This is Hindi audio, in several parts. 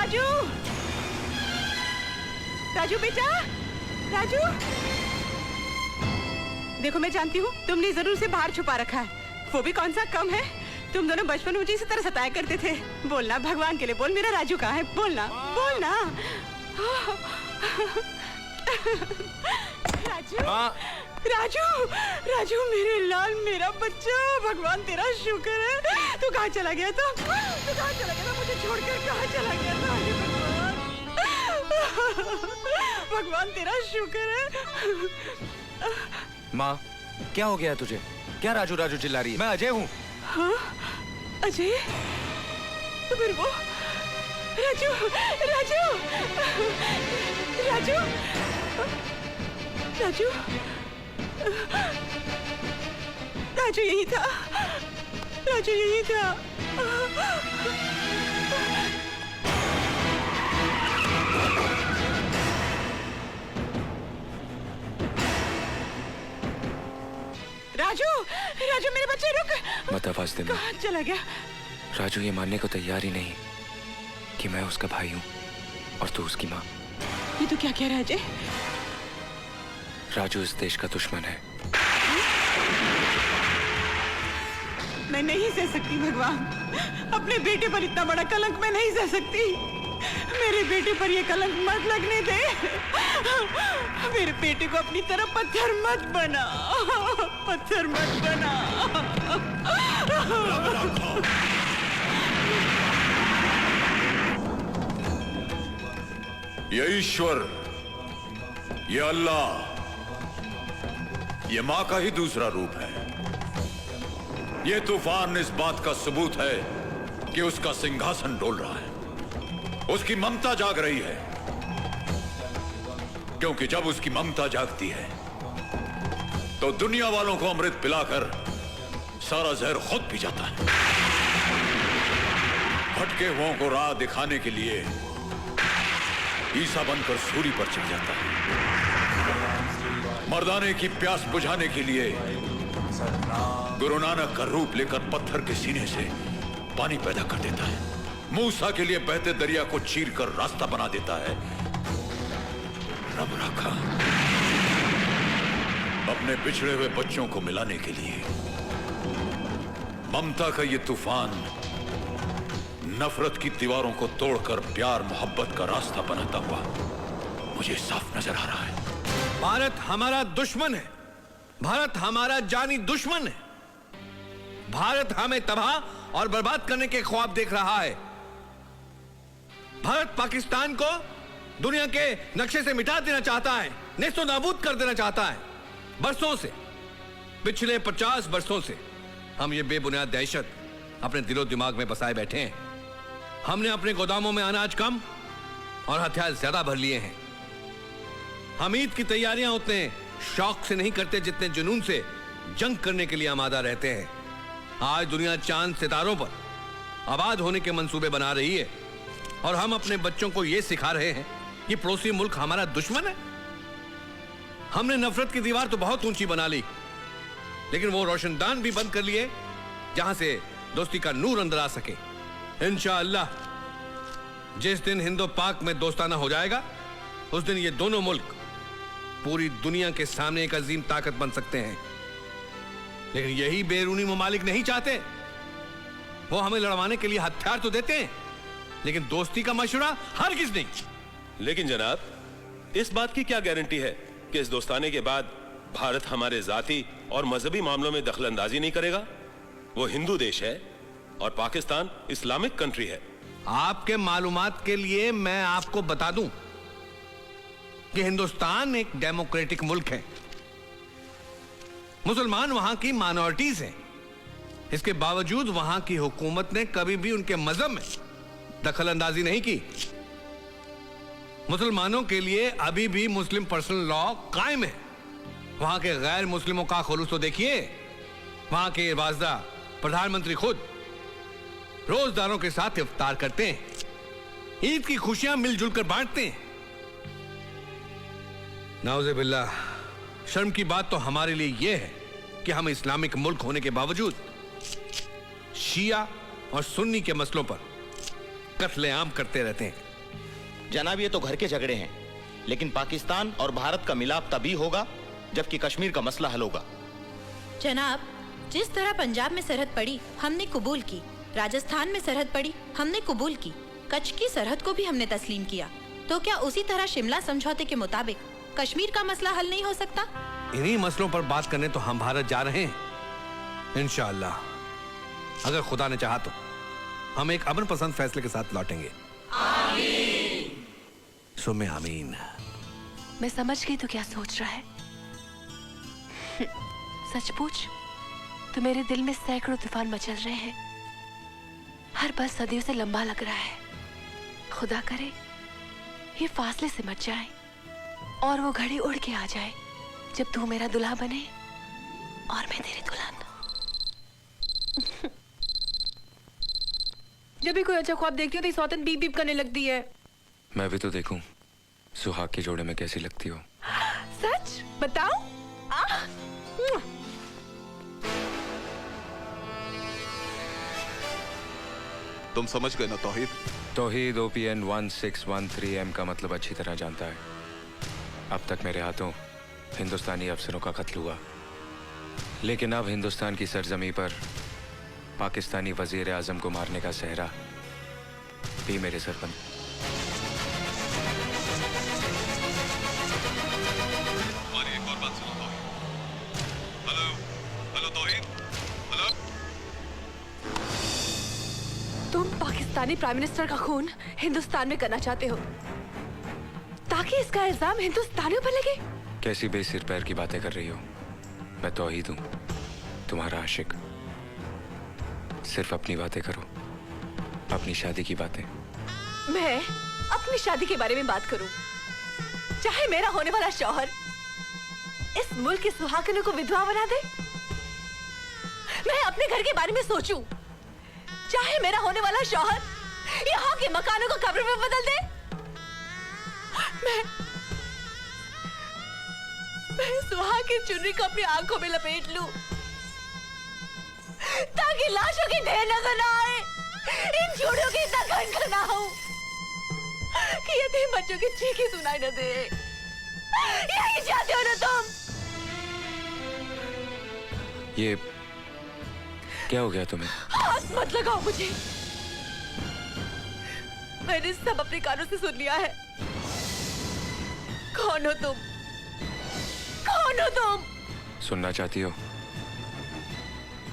राजू, राजू बेटा, राजू। देखो मैं जानती हूँ तुमने जरूर से बाहर छुपा रखा है, वो भी कौन सा कम है। तुम दोनों बचपन में मुझे इसी तरह सताया करते थे। बोलना भगवान के लिए बोल, मेरा राजू कहाँ है? बोलना बोलना। राजू, राजू, राजू मेरे लाल, मेरा बच्चा, भगवान तेरा शुक्र है। तू कहाँ चला गया था? तू कहाँ चला गया था? मुझे छोड़कर कहाँ चला गया था? भगवान, भगवान तेरा शुक्र है। माँ, क्या हो गया तुझे? क्या राजू राजू चिल्ला रही है? मैं अजय हूँ। हाँ, अजय? तो फिर वो राजू, राजू, राजू, राजू, राजू यही था, राजू यही था। राजू, राजू मेरे बच्चे रुक। मत आवाज देना। कहाँ चला गया? राजू ये मानने को तैयार ही नहीं कि मैं उसका भाई हूँ और तू उसकी माँ। ये तो क्या कह रहा है अजय? राजू इस देश का दुश्मन है। मैं नहीं सह सकती भगवान, अपने बेटे पर इतना बड़ा कलंक मैं नहीं सह सकती। मेरे बेटे पर ये कलंक मत लगने दे। मेरे बेटे को अपनी तरफ पत्थर मत बना, पत्थर मत बना। ये ईश्वर, ये अल्लाह, ये माँ का ही दूसरा रूप है। ये तूफान इस बात का सबूत है कि उसका सिंहासन डोल रहा है, उसकी ममता जाग रही है। क्योंकि जब उसकी ममता जागती है तो दुनिया वालों को अमृत पिलाकर सारा जहर खुद पी जाता है। भटके हुओं को राह दिखाने के लिए ईसा बनकर सूली पर चढ़ जाता है। मर्दाने की प्यास बुझाने के लिए गुरु नानक का रूप लेकर पत्थर के सीने से पानी पैदा कर देता है। मूसा के लिए बहते दरिया को चीरकर रास्ता बना देता है। रब रखा अपने बिछड़े हुए बच्चों को मिलाने के लिए। ममता का ये तूफान नफरत की दीवारों को तोड़कर प्यार मोहब्बत का रास्ता बनाता हुआ मुझे साफ नजर आ रहा है। भारत हमारा दुश्मन है, भारत हमारा जानी दुश्मन है। भारत हमें तबाह और बर्बाद करने के ख्वाब देख रहा है। भारत पाकिस्तान को दुनिया के नक्शे से मिटा देना चाहता है, नेस्तो नाबूद कर देना चाहता है। बरसों से, पिछले 50 बरसों से हम ये बेबुनियाद दहशत अपने दिलो दिमाग में बसाए बैठे हैं। हमने अपने गोदामों में अनाज कम और हथियार ज्यादा भर लिए हैं। हम ईद की तैयारियां उतने शौक से नहीं करते जितने जुनून से जंग करने के लिए आमादा रहते हैं। आज दुनिया चांद सितारों पर आबाद होने के मंसूबे बना रही है और हम अपने बच्चों को यह सिखा रहे हैं कि पड़ोसी मुल्क हमारा दुश्मन है। हमने नफरत की दीवार तो बहुत ऊंची बना ली, लेकिन वो रोशनदान भी बंद कर लिए जहां से दोस्ती का नूर अंदर आ सके। इंशाअल्लाह जिस दिन हिंदो पाक में दोस्ताना हो जाएगा, उस दिन ये दोनों मुल्क पूरी दुनिया के सामने एक अजीम ताकत बन सकते हैं। लेकिन यही बैरूनी ममालिक नहीं चाहते। वो हमें लड़वाने के लिए हथियार तो देते हैं, लेकिन दोस्ती का मशवरा हरगिज नहीं। लेकिन जनाब, इस बात की क्या गारंटी है कि इस दोस्ताने के बाद भारत हमारे जाती और मजहबी मामलों में दखलंदाजी नहीं करेगा? वो हिंदू देश है और पाकिस्तान इस्लामिक कंट्री है। आपके मालूमात के लिए मैं आपको बता दूं कि हिंदुस्तान एक डेमोक्रेटिक मुल्क है। मुसलमान वहां की माइनॉरिटीज हैं। इसके बावजूद वहां की हुकूमत ने कभी भी उनके मजहब में दखल अंदाजी नहीं की। मुसलमानों के लिए अभी भी मुस्लिम पर्सनल लॉ कायम है। वहां के गैर मुस्लिमों का खुलूस तो देखिए। वहां के वाजदा प्रधानमंत्री खुद रोजदारों के साथ इफ्तार करते हैं, ईद की खुशियां मिलजुल कर बांटते हैं। नाउज़े बिल्लाह, शर्म की बात तो हमारे लिए यह है कि हम इस्लामिक मुल्क होने के बावजूद शिया और सुन्नी के मसलों पर कत्लेआम करते रहते हैं। जनाब, ये तो घर के झगड़े हैं, लेकिन पाकिस्तान और भारत का मिलाप तभी होगा जबकि कश्मीर का मसला हल होगा। जनाब, जिस तरह पंजाब में सरहद पड़ी हमने कबूल की, राजस्थान में सरहद पड़ी हमने कबूल की, कच्छ की सरहद को भी हमने तस्लीम किया, तो क्या उसी तरह शिमला समझौते के मुताबिक कश्मीर का मसला हल नहीं हो सकता? इन्हीं मसलों पर बात करने तो हम भारत जा रहे हैं। इंशाअल्लाह, अगर खुदा ने चाहा तो हम एक अमन पसंद फैसले के साथ लौटेंगे। आमीन। सुमे आमीन। मैं समझ गई तो क्या सोच रहा है। सच पूछ तो मेरे दिल में सैकड़ों तूफान मचल रहे हैं। हर पल सदियों से लंबा लग रहा है। खुदा करे ये फासले से मच जाए और वो घड़ी उड़ के आ जाए जब तू मेरा दुल्हा बने और मैं तेरी दुल्हन। जब भी कोई अच्छा ख्वाब देखती हूँ तो सौतन बीप बीप करने लगती है। मैं भी तो देखूं सुहाग के जोड़े में कैसी लगती हो। सच बताओ। तुम समझ गए ना तौहीद? तौहीद OPN 1613M का मतलब अच्छी तरह जानता है। अब तक मेरे हाथों हिंदुस्तानी अफसरों का कत्ल हुआ, लेकिन अब हिंदुस्तान की सरजमी पर पाकिस्तानी वजीर आजम को मारने का सहरा भी मेरे सर पर। हमारी एक और बात सुनो Tauheed. Hello hello Tauheed, hello. तुम पाकिस्तानी प्राइम मिनिस्टर का खून हिंदुस्तान में करना चाहते हो ताकि इसका इल्जाम हिंदुस्तानियों पर लगे? कैसी बेसिर पैर की बातें कर रही हो? मैं तौहीद हूं, तुम्हारा आशिक। सिर्फ अपनी बातें करो, अपनी शादी की बातें। मैं अपनी शादी के बारे में बात करूं, चाहे मेरा होने वाला शौहर इस मुल्क की सुहागनों को विधवा बना दे। मैं अपने घर के बारे में सोचूं, चाहे मेरा होने वाला शौहर यहाँ के मकानों को कब्र में बदल दे। मैं सुहाग की चुनरी को अपनी आंखों में लपेट लूं ताकि लाशों की ढेर नजर ना आए, इन चूड़ियों की इतना खनखन ना हो कि यतीम बच्चों की चीखें सुनाई न दे। यही चाहते हो ना तुम? ये क्या हो गया तुम्हें? हाथ मत लगाओ मुझे। मैंने सब अपने कानों से सुन लिया है। कौन हो तुम? कौन हो तुम? सुनना चाहती हो?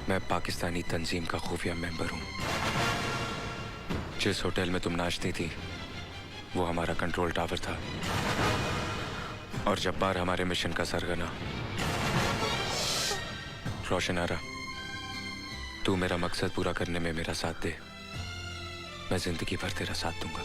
मैं पाकिस्तानी तंजीम का खुफिया मेंबर हूं। जिस होटल में तुम नाचती थी वो हमारा कंट्रोल टावर था, और जब्बार हमारे मिशन का सरगना। रोशनारा, तू मेरा मकसद पूरा करने में मेरा साथ दे, मैं जिंदगी भर तेरा साथ दूंगा।